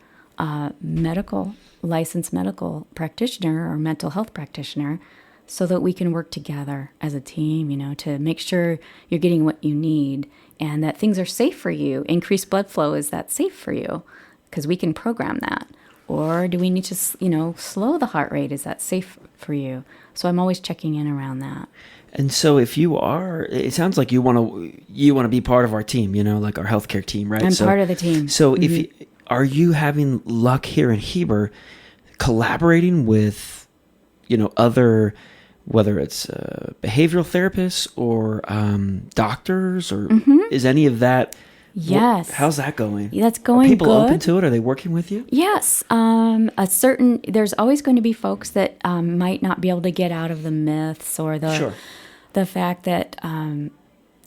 licensed medical practitioner or mental health practitioner so that we can work together as a team, to make sure you're getting what you need and that things are safe for you. Increased blood flow, is that safe for you? Because we can program that. Or do we need to, slow the heart rate? Is that safe for you? So I'm always checking in around that. And so if you are, it sounds like you want to be part of our team, like our healthcare team, right? I'm part of the team. So are you having luck here in Heber collaborating with, other, whether it's behavioral therapists or doctors, or is any of that? Yes. How's that going? That's going Are people good. open to it? Are they working with you? Yes. There's always going to be folks that might not be able to get out of the myths or the fact that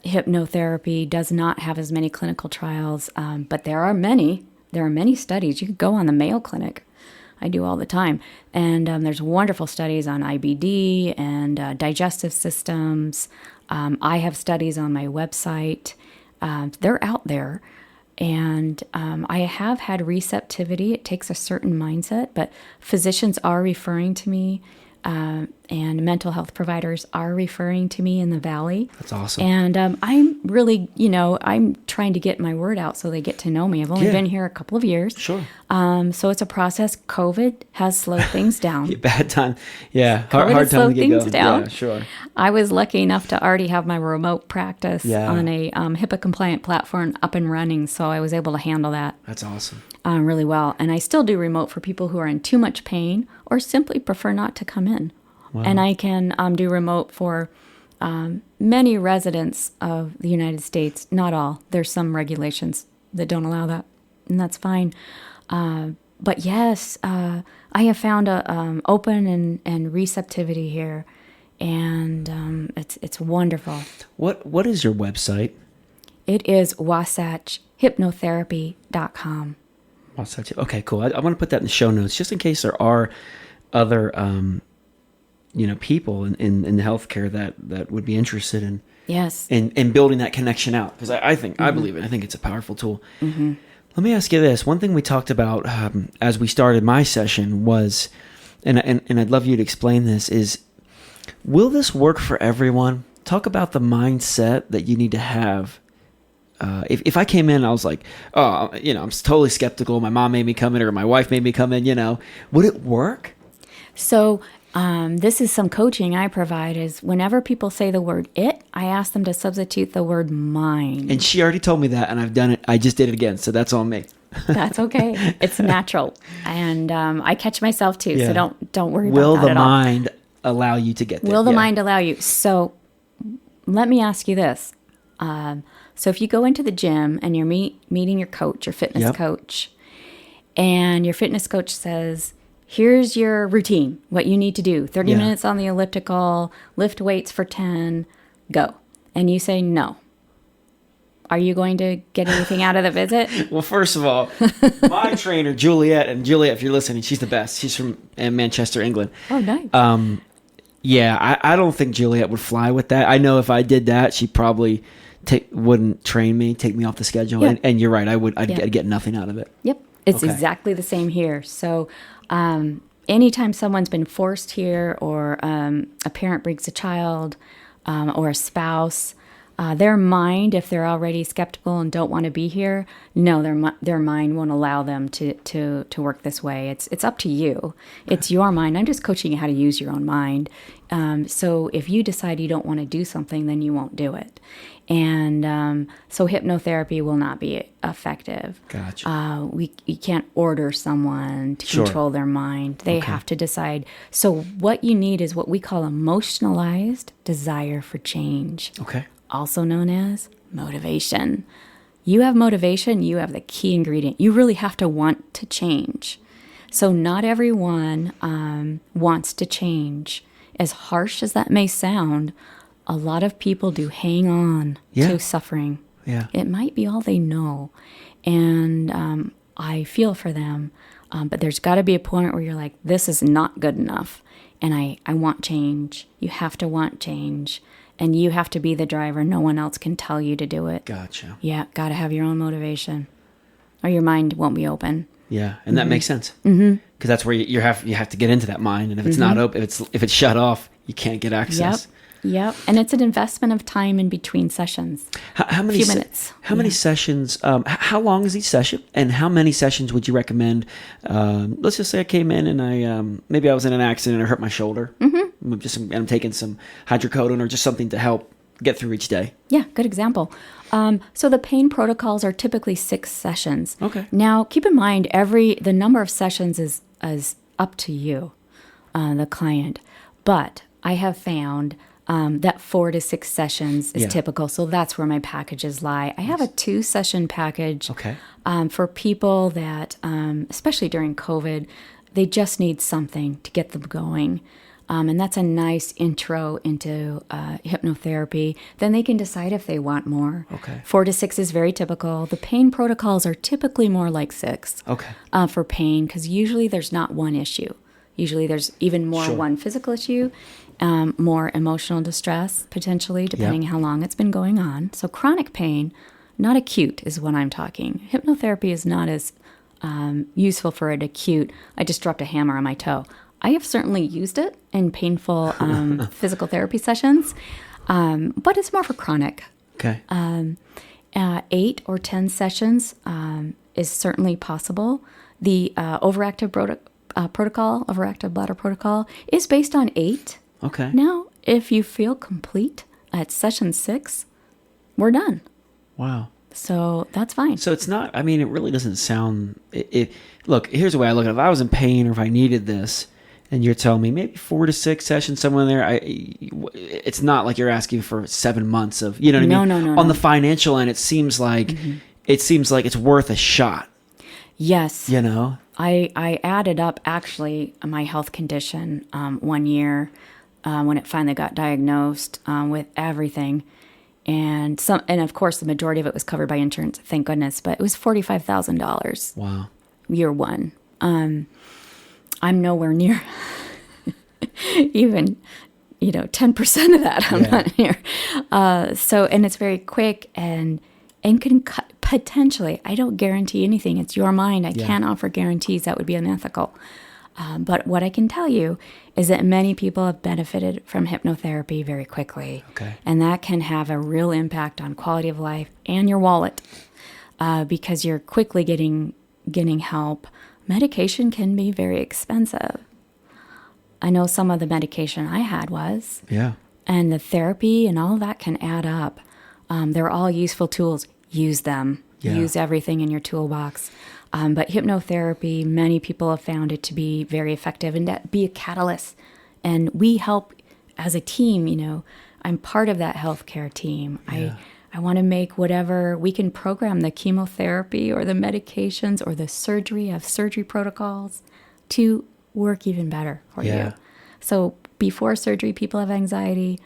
hypnotherapy does not have as many clinical trials. But there are many studies. You could go on the Mayo Clinic. I do all the time. And there's wonderful studies on IBD and digestive systems. I have studies on my website. They're out there. And I have had receptivity. It takes a certain mindset, but physicians are referring to me, and mental health providers are referring to me in the Valley. That's awesome. And I'm really, I'm trying to get my word out so they get to know me. I've only been here a couple of years. Sure. So it's a process. COVID has slowed things down. Bad time. Yeah. Hard time to get going. Down. Yeah, sure. I was lucky enough to already have my remote practice on a HIPAA compliant platform up and running. So I was able to handle that. That's awesome. Really well. And I still do remote for people who are in too much pain or simply prefer not to come in. Wow. And I can do remote for many residents of the United States. Not all. There's some regulations that don't allow that, and that's fine. But yes, I have found a open and receptivity here, and it's wonderful. What is your website? It is wasatchhypnotherapy.com. Wasatch. Okay, cool. I want to put that in the show notes just in case there are other people in the healthcare that would be interested in in building that connection out, because I think I believe it. I think it's a powerful tool. Mm-hmm. Let me ask you this. One thing we talked about as we started my session was, and I'd love you to explain this, is will this work for everyone? Talk about the mindset that you need to have. If I came in and I was like, I'm totally skeptical. My mom made me come in, or my wife made me come in, would it work? So this is some coaching I provide is whenever people say the word it, I ask them to substitute the word mind. And she already told me that, and I've done it. I just did it again. So that's on me. That's okay. It's natural. And I catch myself too. Yeah. So don't worry Will about that at all. Will the mind allow you to get there? Will the mind allow you? So let me ask you this. So if you go into the gym and you're meeting your coach, your fitness Yep. coach, and your fitness coach says, here's your routine, what you need to do. 30 Yeah. minutes on the elliptical, lift weights for 10, go. And you say no. Are you going to get anything out of the visit? Well, first of all, my trainer, Juliet, and Juliet, if you're listening, she's the best. She's from Manchester, England. Oh, nice. Yeah, I don't think Juliet would fly with that. I know if I did that, she probably wouldn't train me, take me off the schedule. Yeah. And you're right, I'd Yeah. get nothing out of it. Yep. It's Okay. exactly the same here. So anytime someone's been forced here, or a parent brings a child, or a spouse, their mind, if they're already skeptical and don't want to be here, no, their mind won't allow them to work this way. It's up to you. It's your mind. I'm just coaching you how to use your own mind. So if you decide you don't want to do something, then you won't do it. And so hypnotherapy will not be effective. Gotcha. You can't order someone to Sure. control their mind. They have to decide. So what you need is what we call emotionalized desire for change, Okay. also known as motivation. You have motivation, you have the key ingredient. You really have to want to change. So not everyone wants to change. As harsh as that may sound, a lot of people do hang on Yeah. to suffering. Yeah. It might be all they know. And I feel for them. But there's got to be a point where you're like, this is not good enough. And I want change. You have to want change. And you have to be the driver. No one else can tell you to do it. Gotcha. Yeah, got to have your own motivation, or your mind won't be open. Yeah, and that makes sense. Because that's where you have to get into that mind, and if it's not open, if it's shut off, you can't get access. Yep. And it's an investment of time in between sessions. How many Few minutes. How many sessions? How long is each session? And how many sessions would you recommend? Let's just say I came in and maybe I was in an accident and I hurt my shoulder. Mm-hmm. I'm taking some hydrocodone or just something to help get through each day. Yeah, good example. So the pain protocols are typically 6 sessions. Okay. Now, keep in mind, the number of sessions is up to you, the client. But I have found that 4 to 6 sessions is typical. So that's where my packages lie. I have a 2-session package Okay. for people that, especially during COVID, they just need something to get them going. And that's a nice intro into hypnotherapy. Then they can decide if they want more. Okay. 4 to 6 is very typical. The pain protocols are typically more like 6 Okay. for pain, because usually there's not one issue. Usually there's even more Sure. one physical issue, more emotional distress, potentially, depending how long it's been going on. So chronic pain, not acute, is what I'm talking. Hypnotherapy is not as useful for an acute, I just dropped a hammer on my toe. I have certainly used it in painful physical therapy sessions, but it's more for chronic. Okay. 8 or 10 sessions is certainly possible. The overactive bladder protocol is based on 8. Okay. Now, if you feel complete at session 6, we're done. Wow. So that's fine. So it's not. I mean, it really doesn't sound. Look, here's the way I look at it. If I was in pain or if I needed this, and you're telling me maybe 4 to 6 sessions somewhere in there, it's not like you're asking for 7 months of, you know what I mean? No. On the financial end, it seems like it's worth a shot. Yes. You know? I added up actually my health condition one year when it finally got diagnosed with everything. And of course the majority of it was covered by insurance, thank goodness, but it was $45,000. Wow. Year 1. I'm nowhere near even, 10% of that. I'm not near. And it's very quick and can potentially, I don't guarantee anything. It's your mind. I can't offer guarantees. That would be unethical. But what I can tell you is that many people have benefited from hypnotherapy very quickly. Okay. And that can have a real impact on quality of life and your wallet because you're quickly getting help. Medication can be very expensive. I know some of the medication I had was. Yeah. And the therapy and all of that can add up. They're all useful tools. Use them. Yeah. Use everything in your toolbox. But hypnotherapy, many people have found it to be very effective and to be a catalyst. And we help as a team, I'm part of that healthcare team. Yeah. I want to make whatever we can program the chemotherapy or the medications or the surgery of surgery protocols to work even better for you. So before surgery, people have anxiety.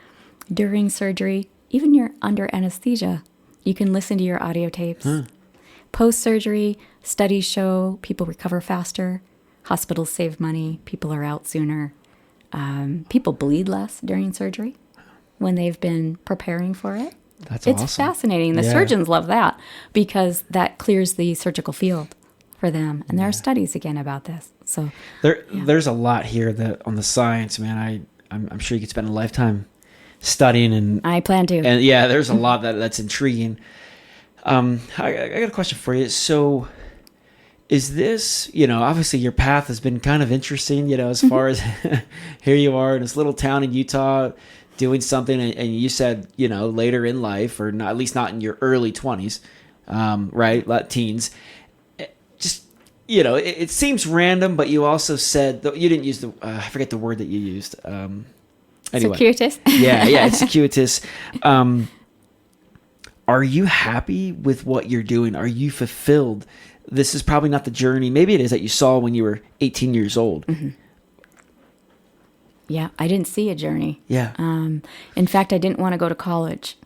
During surgery, even you're under anesthesia, you can listen to your audio tapes. Post-surgery, studies show people recover faster. Hospitals save money. People are out sooner. People bleed less during surgery when they've been preparing for it. That's It's awesome. fascinating. The surgeons love that because that clears the surgical field for them. And there are studies again about this. So there's a lot here that on the science, man. I'm sure you could spend a lifetime studying, and I plan to. And yeah, there's a lot that's intriguing. I got a question for you. So, is this, obviously your path has been kind of interesting, as far as here you are in this little town in Utah doing something, and you said, later in life, or not, at least not in your early 20s, right? Teens. Just, it seems random, but you also said, you didn't use I forget the word that you used. Anyway. Circuitous? Yeah, it's circuitous. Are you happy with what you're doing? Are you fulfilled? This is probably not the journey. Maybe it is that you saw when you were 18 years old. Mm-hmm. Yeah, I didn't see a journey. Yeah. In fact, I didn't want to go to college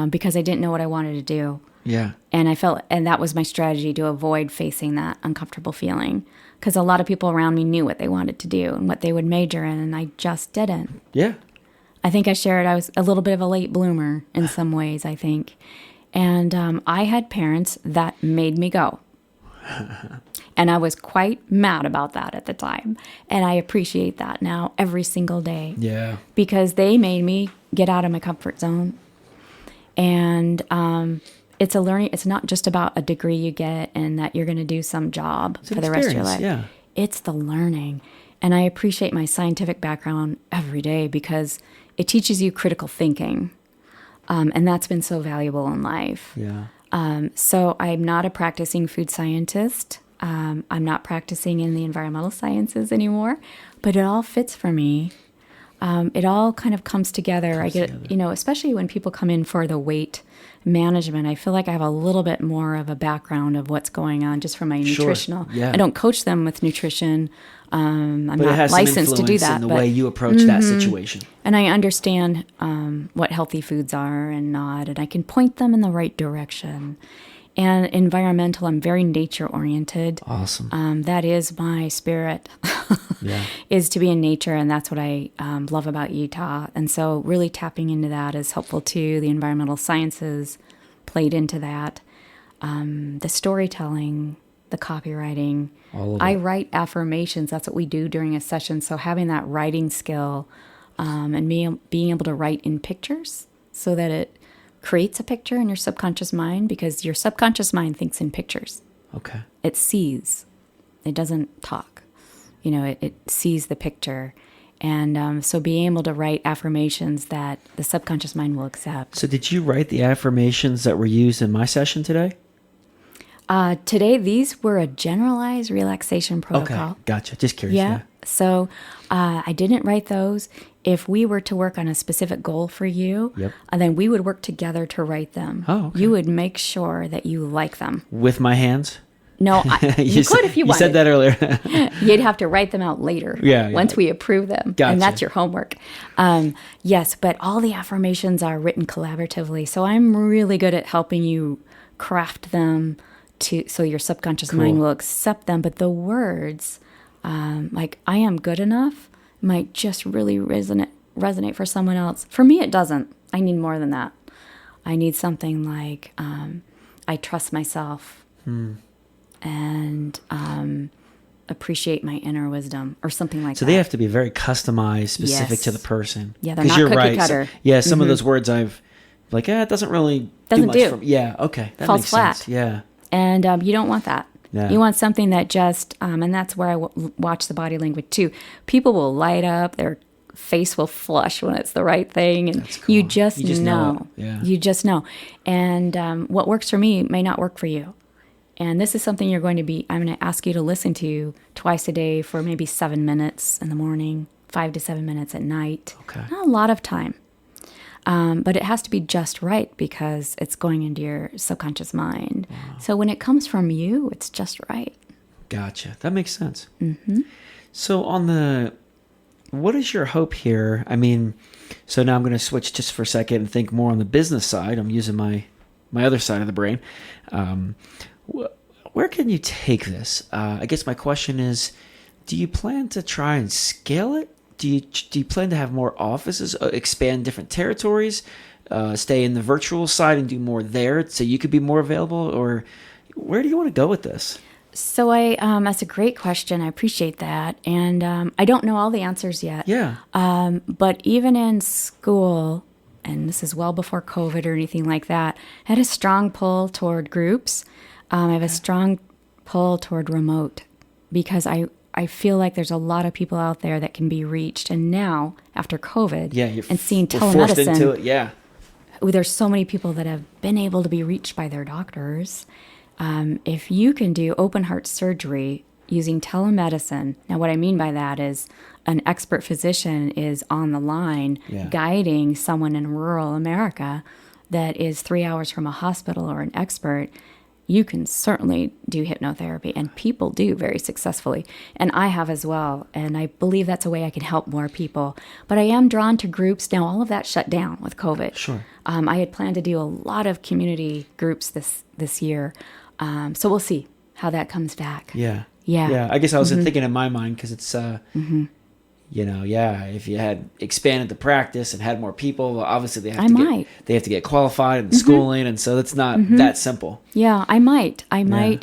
because I didn't know what I wanted to do. Yeah. And and that was my strategy to avoid facing that uncomfortable feeling. Because a lot of people around me knew what they wanted to do and what they would major in, and I just didn't. Yeah. I think I shared I was a little bit of a late bloomer in some ways, I think. And I had parents that made me go. And I was quite mad about that at the time. And I appreciate that now every single day. Yeah. Because they made me get out of my comfort zone. And it's a learning. It's not just about a degree you get and that you're going to do some job for the rest of your life. Yeah. It's the learning. And I appreciate my scientific background every day because it teaches you critical thinking. And that's been so valuable in life. Yeah. So I'm not a practicing food scientist. I'm not practicing in the environmental sciences anymore, but it all fits for me. It all kind of comes together. I get, especially when people come in for the weight management, I feel like I have a little bit more of a background of what's going on just from my nutritional. Yeah. I don't coach them with nutrition. I'm not licensed to do that. In the way you approach that situation. And I understand what healthy foods are and not, and I can point them in the right direction. And environmental, I'm very nature-oriented. Awesome. That is my spirit, is to be in nature, and that's what I love about Utah. And so really tapping into that is helpful too. The environmental sciences played into that. The storytelling, the copywriting. All of I it. write affirmations. That's what we do during a session. So having that writing skill and being able to write in pictures so that it creates a picture in your subconscious mind, because your subconscious mind thinks in pictures. Okay. It sees. It doesn't talk. It sees the picture. And so being able to write affirmations that the subconscious mind will accept. So did you write the affirmations that were used in my session today? Today, these were a generalized relaxation protocol. Okay, gotcha. Just curious. Yeah. So I didn't write those. If we were to work on a specific goal for you, then we would work together to write them. Oh, okay. You would make sure that you like them. With my hands? No, you could if you wanted. You said that earlier. You'd have to write them out later. Once we approve them. Gotcha. And that's your homework. Yes, but all the affirmations are written collaboratively. So I'm really good at helping you craft them so your subconscious mind will accept them. But the words, like I am good enough, might just really resonate for someone else. For me, it doesn't. I need more than that. I need something like I trust myself and appreciate my inner wisdom or something like that. So they have to be very customized, specific to the person. Yeah, they're not cookie cutter. So, some of those words I've like, it doesn't really do much for me. Yeah, okay. That falls makes flat. sense. Yeah. And you don't want that. Yeah. You want something that just, and that's where I watch the body language too. People will light up, their face will flush when it's the right thing. And That's cool. you just know. know. Yeah. You just know. And what works for me may not work for you. And this is something I'm going to ask you to listen to twice a day for maybe 7 minutes in the morning, 5 to 7 minutes at night. Okay. Not a lot of time. But it has to be just right because it's going into your subconscious mind. Wow. So when it comes from you, it's just right. Gotcha. That makes sense. Mm-hmm. So what is your hope here? I mean, so now I'm going to switch just for a second and think more on the business side. I'm using my other side of the brain. Where can you take this? I guess my question is, do you plan to try and scale it? Do you plan to have more offices, expand different territories, stay in the virtual side and do more there so you could be more available? Or where do you want to go with this? So that's a great question. I appreciate that. And I don't know all the answers yet. Yeah. But even in school, and this is well before COVID or anything like that, I had a strong pull toward groups. I have a strong pull toward remote because I feel like there's a lot of people out there that can be reached. And now, after COVID and seeing telemedicine, forced into it. Yeah. There's so many people that have been able to be reached by their doctors. If you can do open heart surgery using telemedicine, now what I mean by that is an expert physician is on the line guiding someone in rural America that is 3 hours from a hospital or an expert. You can certainly do hypnotherapy, and people do very successfully. And I have as well. And I believe that's a way I can help more people. But I am drawn to groups. Now, all of that shut down with COVID. Sure. I had planned to do a lot of community groups this year. So we'll see how that comes back. Yeah. Yeah. Yeah. I guess I was thinking in my mind because it's, if you had expanded the practice and had more people, well, obviously they have to get qualified and schooling, and so it's not that simple. Yeah, I might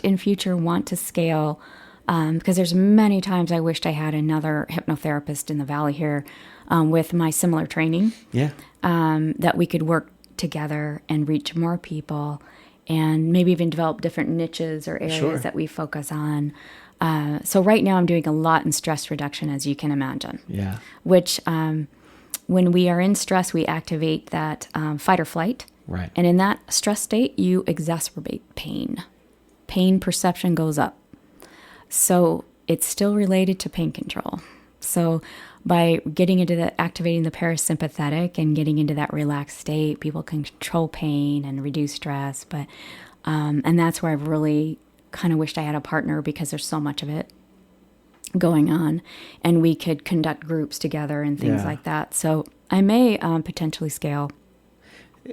in future want to scale because there's many times I wished I had another hypnotherapist in the Valley here with my similar training. Yeah, that we could work together and reach more people, and maybe even develop different niches or areas that we focus on. So right now I'm doing a lot in stress reduction, as you can imagine. Yeah. Which when we are in stress, we activate that fight or flight. Right. And in that stress state, you exacerbate pain. Pain perception goes up. So it's still related to pain control. So by getting into activating the parasympathetic and getting into that relaxed state, people can control pain and reduce stress. But and that's where I've really kind of wished I had a partner because there's so much of it going on, and we could conduct groups together and things like that. So I may potentially scale.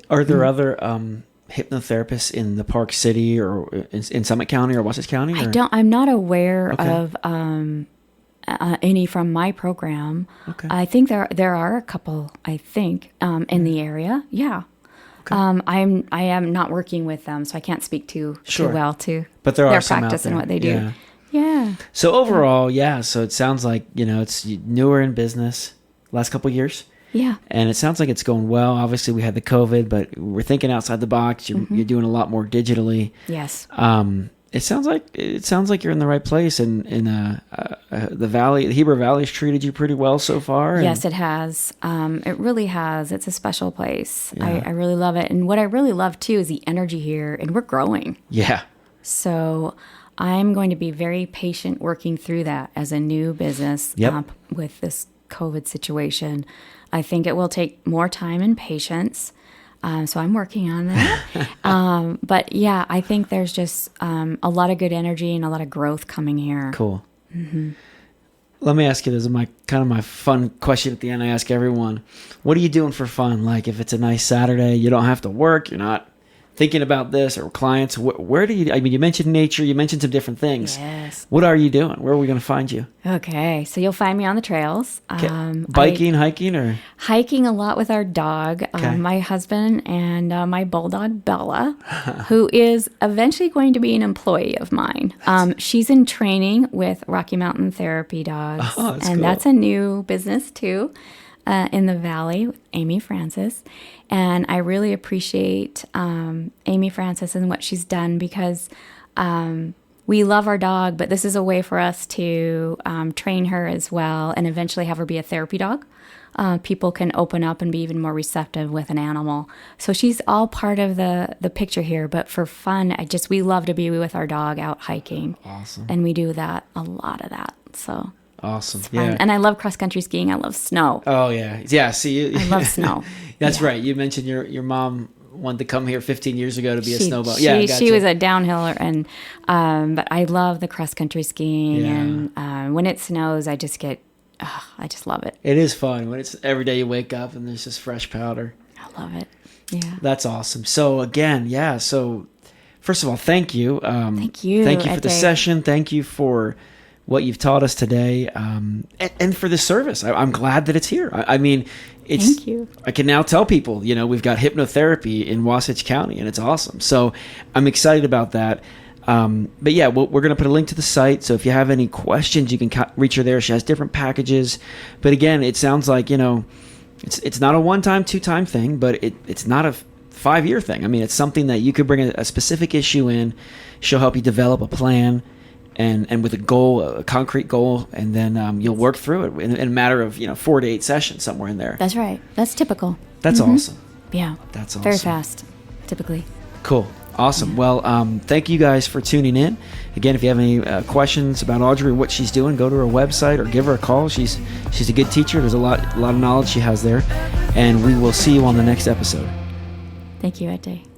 Are there other hypnotherapists in the Park City or in Summit County or Wasatch County? Or? I'm not aware of any from my program. Okay. I think there are a couple. I think in the area. Yeah. Okay. I am not working with them, so I can't speak too well to their practice and what they do. Yeah. So overall, so it sounds like it's newer in business, last couple of years. Yeah. And it sounds like it's going well. Obviously, we had the COVID, but we're thinking outside the box. You're doing a lot more digitally. Yes. It sounds like you're in the right place, and the Valley, the Heber Valley, has treated you pretty well so far. Yes, it has. It really has. It's a special place. Yeah. I really love it, and what I really love too is the energy here, and we're growing. Yeah. So I'm going to be very patient working through that as a new business with this COVID situation. I think it will take more time and patience. So I'm working on that. But yeah, I think there's just a lot of good energy and a lot of growth coming here. Cool. Mm-hmm. Let me ask you this. My fun question at the end I ask everyone. What are you doing for fun? Like if it's a nice Saturday, you don't have to work, you're not thinking about this or clients, where do you, you mentioned nature, you mentioned some different things. Yes. What are you doing? Where are we going to find you? Okay. So you'll find me on the trails. Biking, hiking, or? Hiking a lot with our dog, my husband and my bulldog, Bella, who is eventually going to be an employee of mine. She's in training with Rocky Mountain Therapy Dogs. Oh, that's and cool. That's a new business too. In the Valley with Amy Francis. And I really appreciate Amy Francis and what she's done because we love our dog, but this is a way for us to train her as well and eventually have her be a therapy dog. People can open up and be even more receptive with an animal. So she's all part of the picture here, but for fun, we love to be with our dog out hiking. Awesome. And we do that, a lot of that, so... Awesome. Fun. Yeah. And I love cross-country skiing. I love snow. Oh yeah. Yeah. See, I love snow. That's Yeah. right. You mentioned your mom wanted to come here 15 years ago to be a snowball. She was a downhiller, and but I love the cross-country skiing. Yeah. And when it snows, I just love it. It is fun when it's every day you wake up and there's just fresh powder. I love it. Yeah. That's awesome. So again, yeah. So first of all, thank you. Thank you. Thank you for the Ade. session. Thank you for what you've taught us today, and for the service. I'm glad that it's here. I mean, it's. Thank you. I can now tell people, we've got hypnotherapy in Wasatch County, and it's awesome. So I'm excited about that. But yeah, we're going to put a link to the site. So if you have any questions, you can reach her there. She has different packages. But again, it sounds like, it's not a one-time, two-time thing, but it's not a 5-year thing. I mean, it's something that you could bring a specific issue in. She'll help you develop a plan and with a goal, a concrete goal, and then you'll work through it in a matter of 4 to 8 sessions, somewhere in there. That's right. That's typical. That's awesome. Yeah. That's awesome. Very fast, typically. Cool. Awesome. Well, thank you guys for tuning in. Again, if you have any questions about Audrey or what she's doing, go to her website or give her a call. She's a good teacher. There's a lot of knowledge she has there. And we will see you on the next episode. Thank you, Ade.